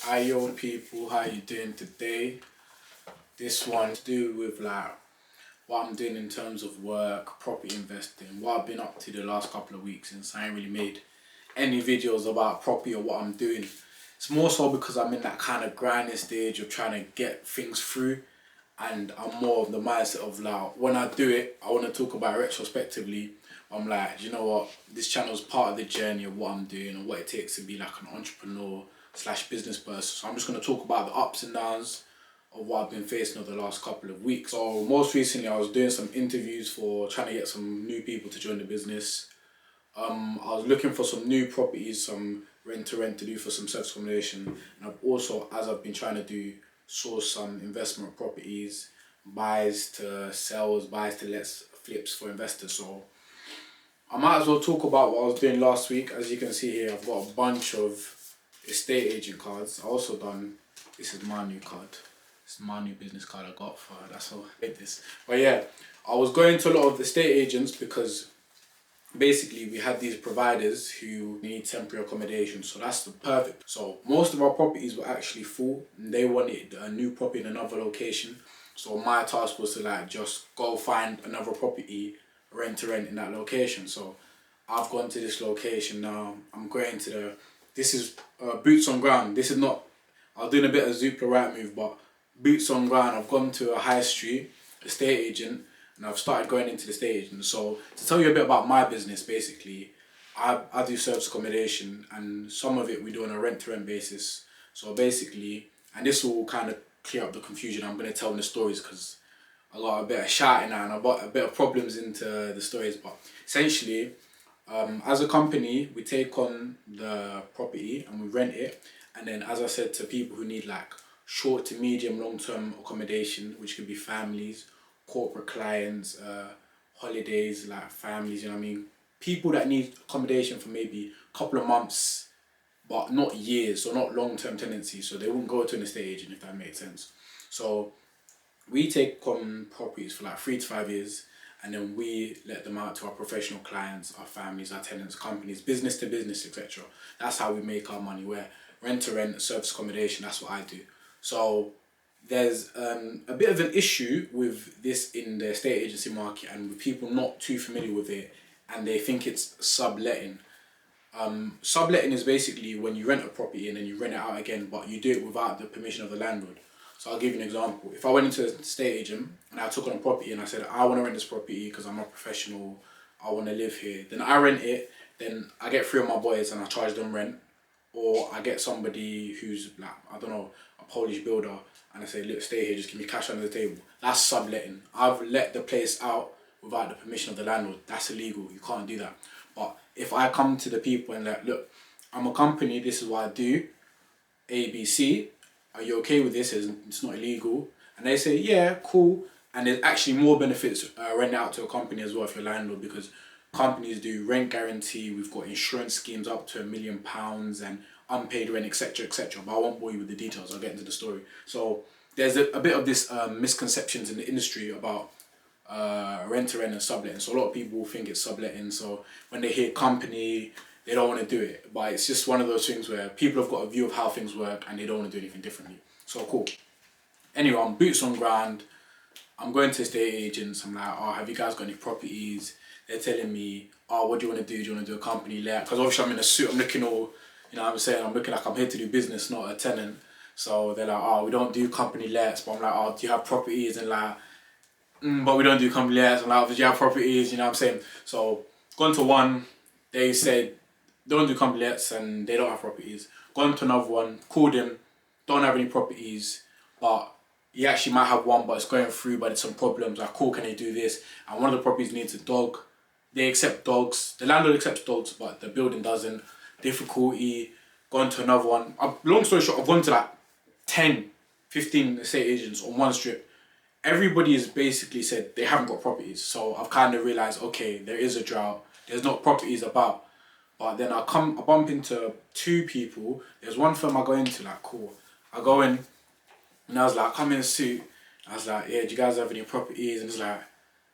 Hi yo people, how you doing today? This one's to do with like what I'm doing in terms of work, property investing, what I've been up to the last couple of weeks since I ain't really made any videos about property or what I'm doing. It's more so because I'm in that kind of grinding stage of trying to get things through, and I'm more of the mindset of like when I do it, I want to talk about it retrospectively. I'm like, you know what, this channel is part of the journey of what I'm doing and what it takes to be like an entrepreneur slash business person. So I'm just going to talk about the ups and downs of what I've been facing over the last couple of weeks. So most recently I was doing some interviews for trying to get some new people to join the business. I was looking for some new properties, some rent to do for some self accommodation, and I've also, as I've been trying to do, source some investment properties, buys to sells, buys to lets, flips for investors. So I might as well talk about what I was doing last week. As you can see here, I've got a bunch of estate agent cards. I also done, this is my new card. This is my new business card I got for, that's how I made this. But yeah, I was going to a lot of estate agents because basically we had these providers who need temporary accommodation, so that's the perfect. So most of our properties were actually full and they wanted a new property in another location. So my task was to like just go find another property, rent to rent in that location. So I've gone to this location now. I'm going to the, this is boots on ground. This is not, I was doing a bit of Zoopla right move, but boots on ground. I've gone to a high street estate agent and I've started going into the estate agent. So to tell you a bit about my business, basically, I do service accommodation and some of it we do on a rent to rent basis. So basically, and this will kind of clear up the confusion, I'm going to tell the stories because I got a bit of shouting now and I got a bit of problems into the stories. But essentially, as a company, we take on the property and we rent it. And then, as I said, to people who need like short to medium long-term accommodation, which could be families, corporate clients, holidays, like families, you know what I mean? People that need accommodation for maybe a couple of months, but not years, so not long-term tenancy. So they wouldn't go to an estate agent, if that makes sense. So we take on properties for like 3 to 5 years, and then we let them out to our professional clients, our families, our tenants, companies, business to business, etc. That's how we make our money. Where rent to rent, service accommodation, that's what I do. So there's a bit of an issue with this in the estate agency market and with people not too familiar with it, and they think it's subletting. Subletting is basically when you rent a property and then you rent it out again, but you do it without the permission of the landlord. So I'll give you an example. If I went into an estate agent and I took on a property and I said, I want to rent this property because I'm a professional, I want to live here, then I rent it, then I get 3 of my boys and I charge them rent. Or I get somebody who's like, I don't know, a Polish builder, and I say, look, stay here, just give me cash under the table. That's subletting. I've let the place out without the permission of the landlord. That's illegal. You can't do that. But if I come to the people and like, look, I'm a company, this is what I do, A, B, C, are you okay with this? It's not illegal. And they say, yeah, cool. And there's actually more benefits renting out to a company as well if you're a landlord, because companies do rent guarantee, we've got insurance schemes up to £1 million and unpaid rent, etc, etc. But I won't bore you with the details, I'll get into the story. So there's a bit of this misconceptions in the industry about rent to rent and subletting. So a lot of people think it's subletting, so when they hear company, they don't want to do it. But it's just one of those things where people have got a view of how things work and they don't want to do anything differently. So cool. Anyway, I'm boots on ground. I'm going to estate agents. I'm like, oh, have you guys got any properties? They're telling me, oh, what do you want to do? Do you want to do a company let? Because obviously I'm in a suit, I'm looking all, you know what I'm saying? I'm looking like I'm here to do business, not a tenant. So they're like, oh, we don't do company lets. But I'm like, oh, do you have properties? And like, but we don't do company lets. And like, do you have properties? You know what I'm saying? So gone to one, they said, don't do company lets and they don't have properties. Gone to another one, called him, don't have any properties, but he actually might have one, but it's going through, but it's some problems. Like, cool, can they do this? And one of the properties needs a dog. They accept dogs. The landlord accepts dogs, but the building doesn't. Difficulty. Gone to another one. Long story short, I've gone to like 10, 15 estate agents on one strip. Everybody has basically said they haven't got properties. So I've kind of realised, okay, there is a drought. There's not properties about. But then I bump into 2 people. There's one firm I go into, like, cool. I go in, and I was like, come in a suit. I was like, yeah, do you guys have any properties? And it's like,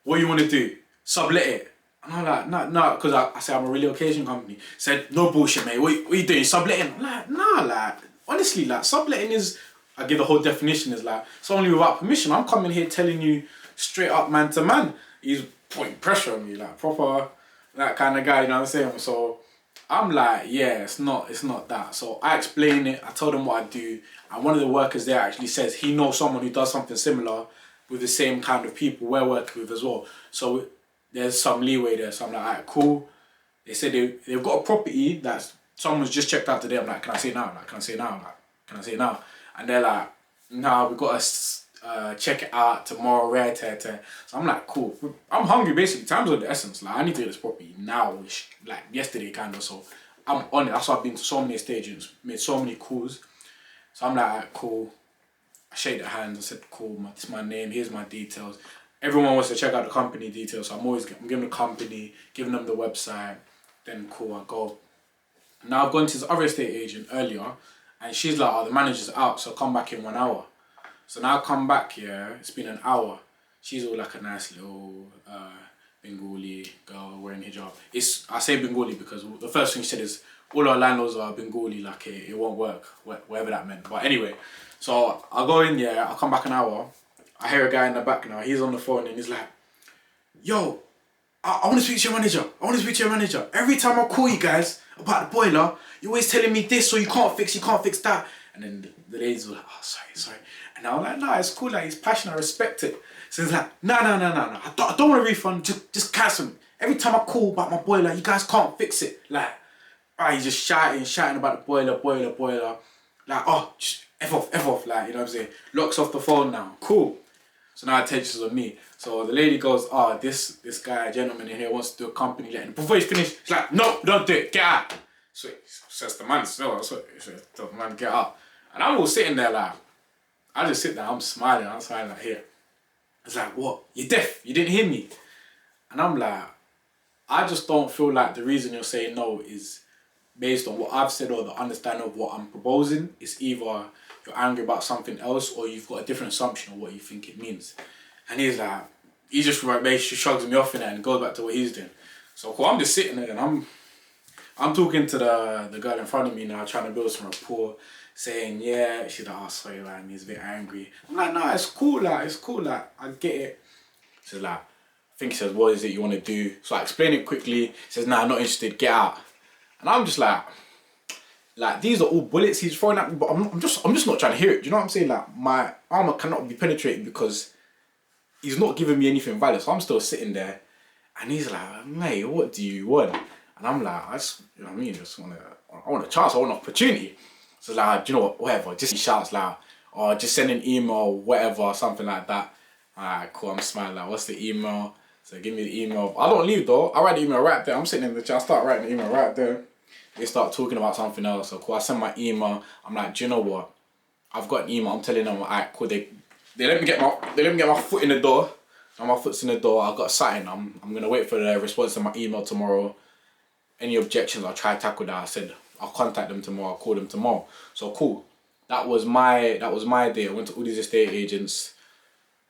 what do you want to do? Sublet it. And I'm like, no, because I said I'm a relocation company. Said, no bullshit, mate. What you doing? Subletting? I'm like, nah, like, honestly, like, subletting is, I give the whole definition, is like, someone without permission. I'm coming here telling you straight up, man to man. He's putting pressure on me, like, proper, that kind of guy, you know what I'm saying? So I'm like, yeah, it's not that. So I explain it, I told him what I do, and one of the workers there actually says he knows someone who does something similar with the same kind of people we're working with as well. So there's some leeway there. So I'm like, alright, cool. They said they've got a property that someone's just checked out today. I'm like, can I say now? Like, can I say now? Like, can I say now? And they're like, nah, we got to check it out tomorrow, rare tear. So I'm like, cool. I'm hungry basically. Time's of the essence. Like, I need to get this property now, like yesterday kind of. So I'm on it. That's why I've been to so many estate agents, made so many calls. So I'm like, alright, cool. I shake their hands. I said, cool, this is my name. Here's my details. Everyone wants to check out the company details. So I'm giving the company, giving them the website. Then cool, I go. Now I've gone to this other estate agent earlier, and she's like, oh, the manager's out, so come back in 1 hour. So now I come back here, it's been an hour. She's all like a nice little Bengali girl wearing hijab. I say Bengali because the first thing she said is, all our landlords are Bengali, like it won't work, whatever that meant. But anyway, so I go in, yeah, I come back an hour. I hear a guy in the back now, he's on the phone and he's like, yo, I want to speak to your manager. I want to speak to your manager. Every time I call you guys about the boiler, you're always telling me this, so you can't fix that. And then the ladies were like, oh, sorry. And I'm like, nah, it's cool, like, he's passionate, I respect it. So he's like, no, I don't want a refund, just cancel me. Every time I call about my boiler, you guys can't fix it. Like, he's just shouting about the boiler. Like, oh, just F off, like, you know what I'm saying? Locks off the phone now, cool. So now attention's on me. So the lady goes, oh, this guy, gentleman in here wants to do a company letting. Before he's finished, he's like, no, don't do it, get out. So says the man, the man, get out. And I'm all sitting there like, I just sit there, I'm smiling like, here. It's like, what? You're deaf, you didn't hear me. And I'm like, I just don't feel like the reason you're saying no is based on what I've said or the understanding of what I'm proposing. It's either you're angry about something else or you've got a different assumption of what you think it means. And he's like, he just basically shrugs me off in it and goes back to what he's doing. So cool, I'm just sitting there and I'm talking to the girl in front of me now, trying to build some rapport, saying, yeah, she's like, oh, sorry, like, he's a bit angry. I'm like, no, it's cool, like, I get it. She's like, I think he says, what is it you want to do? So I explain it quickly. He says, nah, I'm not interested, get out. And I'm just like, these are all bullets he's throwing at me, but I'm just not trying to hear it. Do you know what I'm saying? Like, my armor cannot be penetrated because he's not giving me anything valid. So I'm still sitting there, and he's like, mate, what do you want? And I'm like, I just, you know what I mean? I want a chance, I want an opportunity. So like, do you know what? Whatever. Just he shouts like, or just send an email, whatever, something like that. Alright, cool. I'm smiling. Like, what's the email? So give me the email. I don't leave though. I write the email right there. I'm sitting in the chair. I start writing the email right there. They start talking about something else. So cool. I send my email. I'm like, do you know what? I've got an email. I'm telling them, alright, cool. They let me get my foot in the door. And my foot's in the door. I've got something. I'm gonna wait for the response to my email tomorrow. Any objections, I'll try to tackle that. I said I'll contact them tomorrow. I'll call them tomorrow. So cool. That was my day. I went to all these estate agents.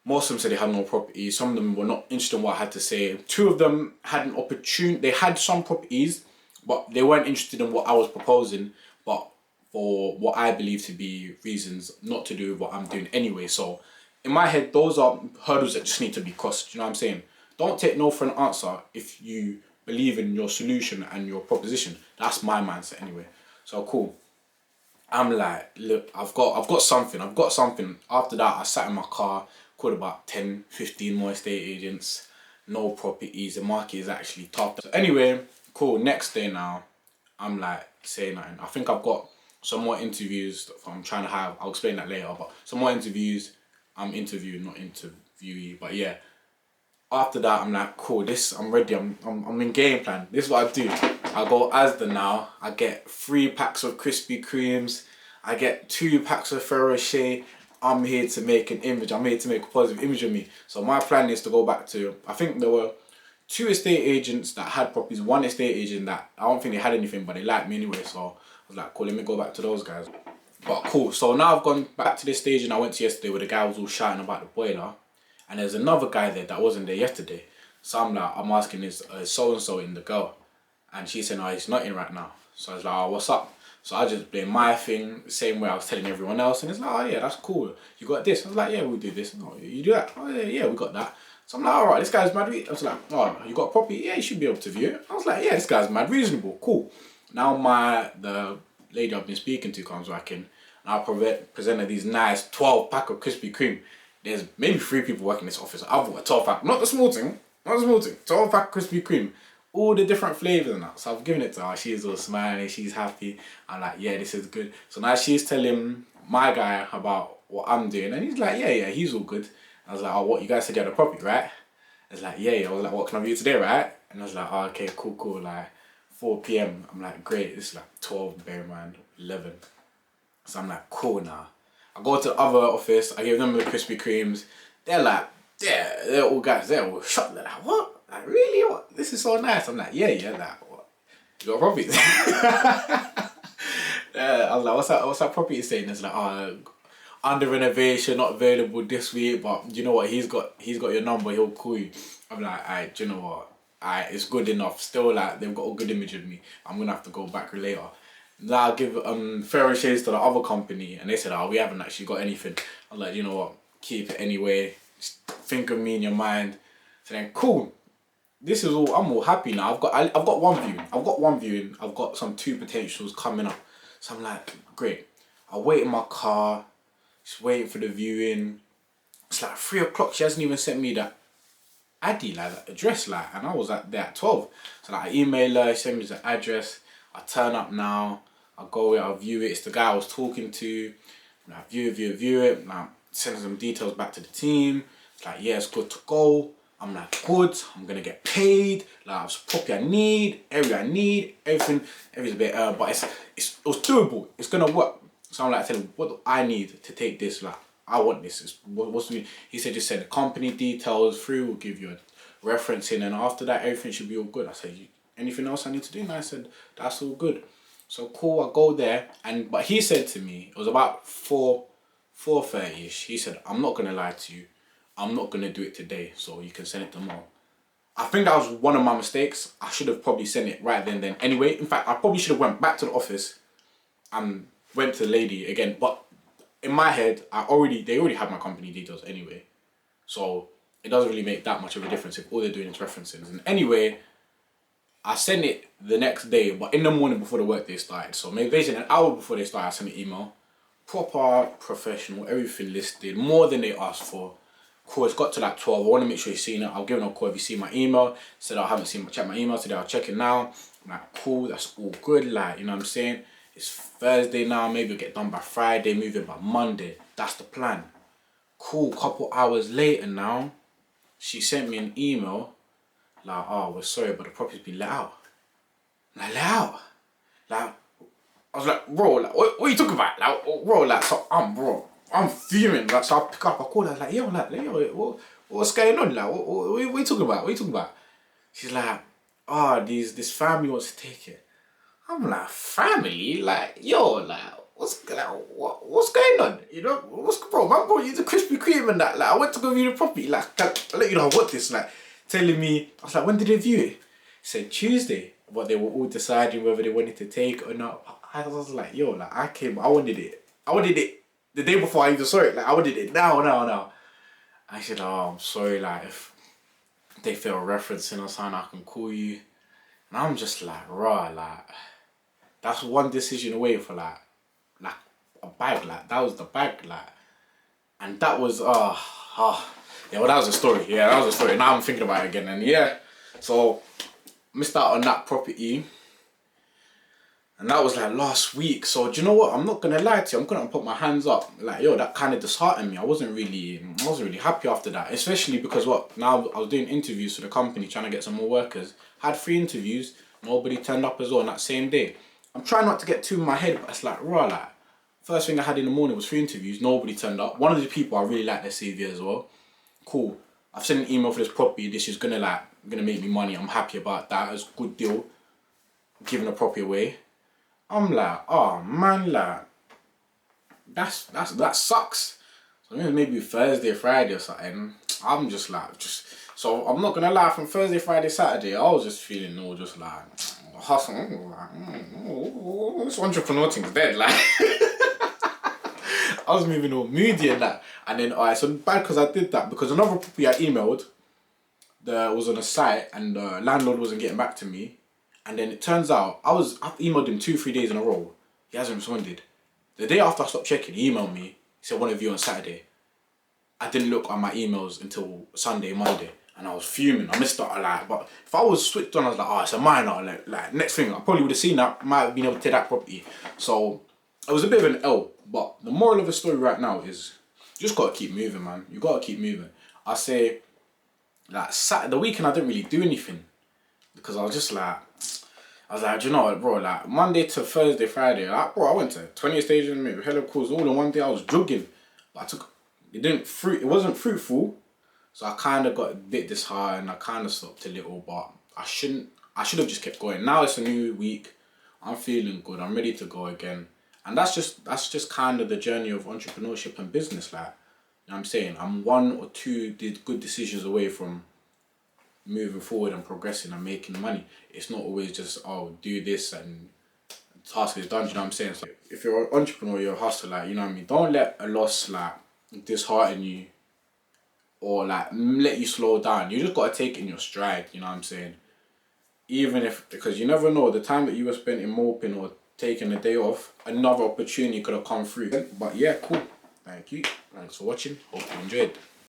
Most of them said they had no properties. Some of them were not interested in what I had to say. 2 of them had an opportunity. They had some properties, but they weren't interested in what I was proposing. But for what I believe to be reasons not to do with what I'm doing anyway. So in my head, those are hurdles that just need to be crossed. Do you know what I'm saying? Don't take no for an answer if you believe in your solution and your proposition. That's my mindset anyway. So cool. I'm like, look, I've got something. After that, I sat in my car, called about 10, 15 more estate agents. No properties. The market is actually tough. So anyway, cool. Next day now, I'm like saying nothing. I think I've got some more interviews that I'm trying to have. I'll explain that later. But some more interviews. I'm interviewing, not interviewee. But yeah. After that, I'm like, cool, I'm ready, I'm in game plan. This is what I do. I go Asda now, I get 3 packs of Krispy Kremes, I get 2 packs of Ferrero Rocher. I'm here to make an image, I'm here to make a positive image of me. So my plan is to go back to, I think there were 2 estate agents that had properties, 1 estate agent that, I don't think they had anything, but they liked me anyway. So I was like, cool, let me go back to those guys. But cool, so now I've gone back to this stage and I went to yesterday where the guy was all shouting about the boiler. And there's another guy there that wasn't there yesterday. So I'm asking, is so-and-so in the girl? And she said, no, he's not in right now. So I was like, oh, what's up? So I just blame my thing the same way I was telling everyone else, and it's like, oh yeah, that's cool. You got this? I was like, yeah, we'll do this. Oh, you do that? Oh yeah, yeah, we got that. So I'm like, all right, this guy's mad. I was like, oh, you got a property? Yeah, you should be able to view it. I was like, yeah, this guy's mad reasonable. Cool. Now the lady I've been speaking to comes back in, and I presented these nice 12-pack of Krispy Kreme. There's maybe 3 people working in this office. I've got a 12-pack, not the small thing, 12-pack Krispy Kreme. All the different flavours and that. So I've given it to her. She's all smiling, she's happy. I'm like, yeah, this is good. So now she's telling my guy about what I'm doing, and he's like, yeah, he's all good. I was like, oh, what, you guys said you had a property, right? I was like, yeah. I was like, what, can I view today, right? And I was like, oh, okay, cool. Like 4 p.m. I'm like, great. It's like 12, bear in mind, 11. So I'm like, cool now. I go to the other office. I give them the Krispy Kremes. They're like, yeah, they're all guys. They're all shocked. They're like, what? Like, really? What? This is so nice. I'm like, yeah. Like, what? You got a property? I was like, what's that property saying? It's like, oh, under renovation, not available this week. But you know what? He's got your number. He'll call you. I'm like, alright, do you know what? Alright, it's good enough. Still, like, they've got a good image of me. I'm gonna have to go back later. Now I give fair shades to the other company, and they said, oh, we haven't actually got anything. I was like, you know what? Keep it anyway. Just think of me in your mind. So then, cool. This is all. I'm all happy now. I've got one viewing. I've got some 2 potentials coming up. So I'm like, great. I wait in my car, just waiting for the viewing. It's like 3 o'clock. She hasn't even sent me that Addy, like that address, like, and I was like there at 12. So like I email her, she sent me the address. I turn up now. I go I view it. It's the guy I was talking to. And I view it. And I send some details back to the team. It's like, yeah, it's good to go. I'm like, good, I'm gonna get paid, like, it's property I need, everything's a bit, but it was doable, it's gonna work. So I'm like, telling him, what do I need to take this, like, I want this, what's the, he said, just send the company details through, we'll give you a referencing, and after that, everything should be all good. I said, anything else I need to do? And I said, that's all good. So cool, I go there, but he said to me, it was about 4:30ish, he said, I'm not gonna lie to you, I'm not going to do it today, so you can send it tomorrow. I think that was one of my mistakes. I should have probably sent it right then. Anyway, in fact, I probably should have went back to the office and went to the lady again. But in my head, they already had my company details anyway. So it doesn't really make that much of a difference if all they're doing is references. And anyway, I sent it the next day, but in the morning before the workday started. So maybe basically an hour before they started, I sent an email. Proper, professional, everything listed, more than they asked for. Cool, it's got to like 12. I want to make sure you've seen it. I'll give him a call if you see my email. Said I haven't checked my email today. I'll check it now. I'm like, cool, that's all good. Like, you know what I'm saying? It's Thursday now. Maybe it'll get done by Friday. Move it by Monday. That's the plan. Cool. Couple hours later now, she sent me an email. Like, oh, we're sorry, but the property's been let out. Like, let out? Like, I was like, bro, like, what are you talking about? Like, bro, like, so I'm fuming. Like, so I pick up, I call her, like, yo, what's going on? Like, what are you talking about? What are you talking about? She's like, oh, this family wants to take it. I'm like, family? Like, yo, like, what's going on? You know, bro, man, bro, you the Krispy Kreme and that. Like, I went to go view the property. Like, I'll let you know I want this. Like, telling me, I was like, when did they view it? He said Tuesday. But they were all deciding whether they wanted to take it or not. I was like, yo, like, I wanted it the day before I even saw it. Like, I wanted it now. I said, oh, I'm sorry, like, if they feel referencing or something, I can call you. And I'm just like, raw, like, that's one decision away for like a bag, like, that was the bag, like, and that was, yeah, well, that was a story. Yeah, that was a story. Now I'm thinking about it again, and yeah, so missed out on that property. And that was like last week. So do you know what? I'm not gonna lie to you. I'm gonna put my hands up. Like, yo, that kind of disheartened me. I wasn't really happy after that. Especially because now I was doing interviews for the company, trying to get some more workers. Had 3 interviews. Nobody turned up as well on that same day. I'm trying not to get too in my head, but it's like, raw, like, first thing I had in the morning was 3 interviews. Nobody turned up. One of the people, I really like their CV as well. Cool. I've sent an email for this property. This is gonna make me money. I'm happy about that. It's a good deal. Giving a property away. I'm like, oh man, like, that sucks. So maybe Thursday, Friday or something. I'm just like, so I'm not gonna lie, from Thursday, Friday, Saturday, I was just feeling all just like, hustling. This entrepreneur thing's dead. Like, I was moving all moody and that. And then, alright, so bad because I did that because another property I emailed was on a site and the landlord wasn't getting back to me. And then it turns out, I've emailed him 2-3 days in a row. He hasn't responded. The day after I stopped checking, he emailed me. He said, want to view on Saturday. I didn't look on my emails until Sunday, Monday. And I was fuming. I missed out, like, but if I was switched on, I was like, oh, it's a minor. Like next thing, I probably would have seen that, might have been able to take that property. So it was a bit of an L. But the moral of the story right now is you just gotta keep moving, man. You gotta keep moving. I say, like, the weekend I didn't really do anything because I was just like, do you know what, bro? Like Monday to Thursday, Friday, like, bro, I went to 20 stages, maybe hella calls all in one day. I was jogging, but it wasn't fruitful. So I kind of got a bit disheartened. I kind of stopped a little, but I should have just kept going. Now it's a new week. I'm feeling good. I'm ready to go again. And that's just kind of the journey of entrepreneurship and business. Like, you know what I'm saying? I'm 1 or 2 good decisions away from moving forward and progressing and making money. It's not always just, oh, do this and the task is done. You know what I'm saying? So if you're an entrepreneur, you're a hustler, like, you know what I mean? Don't let a loss like dishearten you or like let you slow down. You just gotta take it in your stride, you know what I'm saying? Because you never know, the time that you were spent in moping or taking a day off, another opportunity could have come through. But yeah, cool. Thank you. Thanks for watching. Hope you enjoyed.